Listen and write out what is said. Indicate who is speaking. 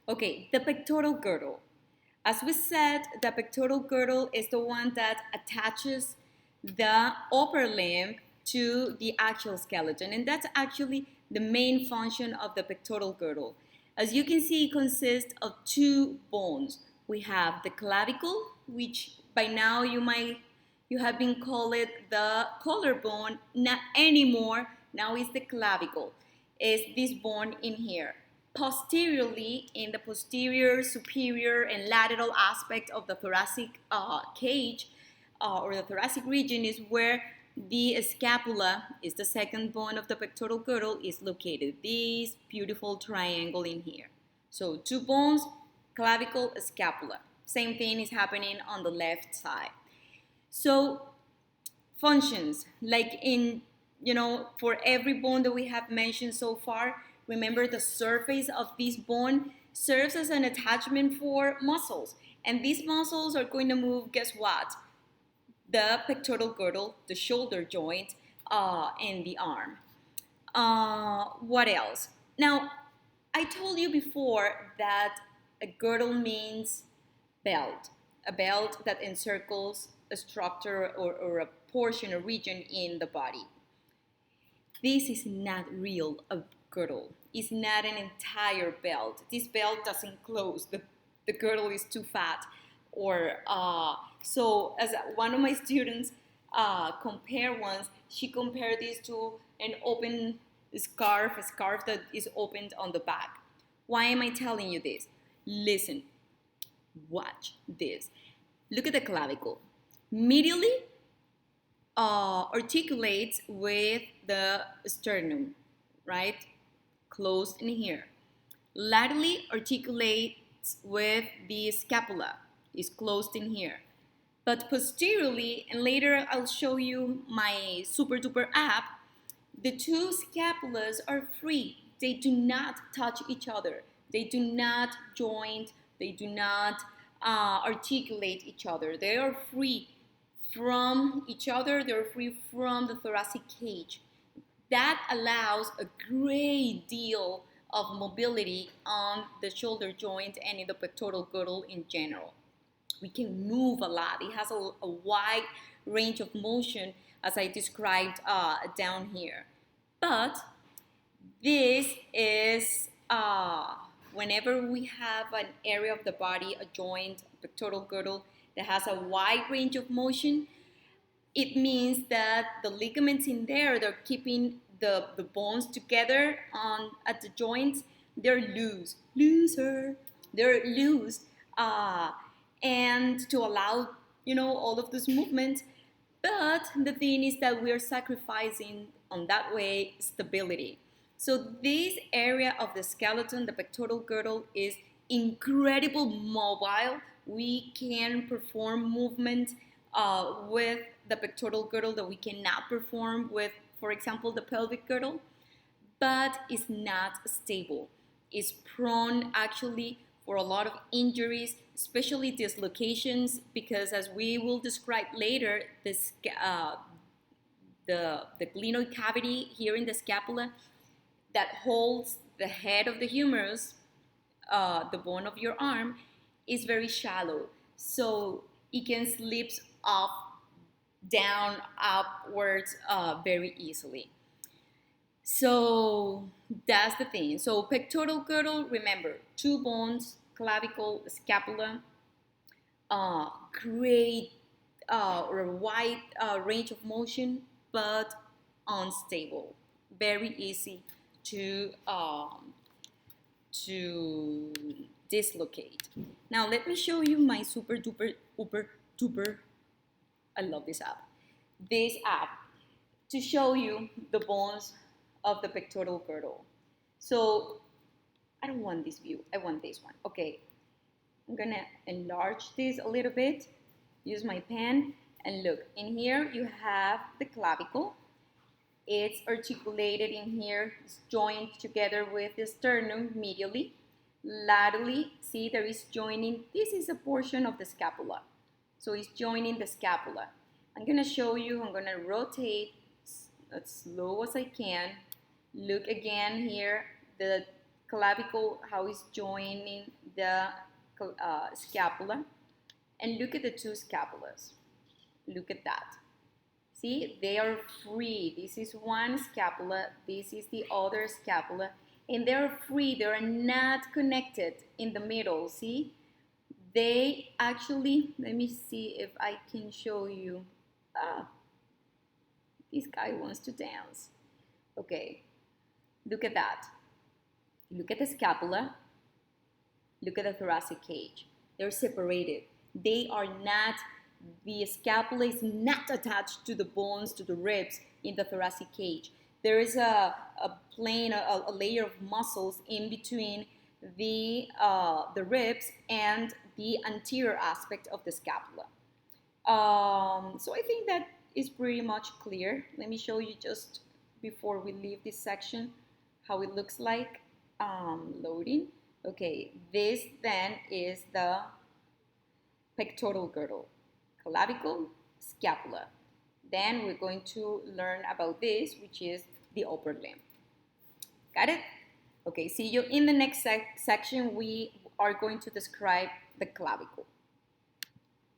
Speaker 1: Okay, the pectoral girdle. As we said, the pectoral girdle is the one that attaches the upper limb to the actual skeleton, and that's actually the main function of the pectoral girdle. As you can see, it consists of two bones. We have the clavicle, which by now you have been called it the collarbone. Not anymore. Now it's the clavicle. Is this bone in here? Posteriorly, in the posterior, superior, and lateral aspect of the thoracic cage or the thoracic region is where the scapula is the second bone of the pectoral girdle is located. This beautiful triangle in here. So two bones, clavicle, scapula. Same thing is happening on the left side. So functions like in for every bone that we have mentioned so far, remember the surface of this bone serves as an attachment for muscles, and these muscles are going to move, guess what, the pectoral girdle, the shoulder joint, and the arm. What else? Now, I told you before that a girdle means belt, a belt that encircles a structure or a portion or region in the body. This is not real a girdle. It's not an entire belt. This belt doesn't close. The girdle is too fat. Or so as one of my students compared once, she compared this to an open scarf, a scarf that is opened on the back. Why am I telling you this? Listen, watch this. Look at the clavicle. Medially, articulates with the sternum, right? Closed in here. Laterally articulates with the scapula, is closed in here. But posteriorly, and later I'll show you my super duper app, the two scapulas are free. They do not touch each other. They do not join. They do not articulate each other. They are free from each other. They're free from the thoracic cage. That allows a great deal of mobility on the shoulder joint and in the pectoral girdle in general. We can move a lot. It has a wide range of motion as I described down here. But this is whenever we have an area of the body, a joint, a pectoral girdle that has a wide range of motion, it means that the ligaments in there, they're keeping the bones together at the joints, they're they're loose, and to allow all of those movements. But the thing is that we're sacrificing on that way stability. So this area of the skeleton, the pectoral girdle, is incredible mobile. We can perform movement with the pectoral girdle that we cannot perform with, for example, the pelvic girdle, but it's not stable. It's prone actually for a lot of injuries, especially dislocations, because as we will describe later, the glenoid cavity here in the scapula that holds the head of the humerus, the bone of your arm, is very shallow. So it can slip off down, upwards very easily. So that's the thing. So pectoral girdle, remember, two bones, clavicle, scapula, great or wide range of motion, but unstable. Very easy to dislocate. Now let me show you my super duper uber duper. I love this app. This app to show you the bones of the pectoral girdle. So I don't want this view. I want this one. Okay, I'm gonna enlarge this a little bit. Use my pen and look. In here you have the clavicle. It's articulated in here. It's joined together with the sternum medially. Laterally, see there is joining. This is a portion of the scapula. So it's joining the scapula. I'm gonna show you. I'm gonna rotate as slow as I can. Look again here. The clavicle, how it's joining the scapula. And look at the two scapulas. Look at that. See, they are free. This is one scapula, this is the other scapula, and they're free. They're not connected in the middle. See, they actually, let me see if I can show you. This guy wants to dance. Okay, look at that. Look at the scapula. Look at the thoracic cage. They're separated. They are not, the scapula is not attached to the bones, to the ribs in the thoracic cage. There is a plane, a layer of muscles in between the ribs and the anterior aspect of the scapula. So I think that is pretty much clear. Let me show you just before we leave this section how it looks like. Loading. Okay, this then is the pectoral girdle, clavicle, scapula. Then we're going to learn about this, which is the upper limb. Got it? Okay, see you in the next section. We are going to describe the clavicle.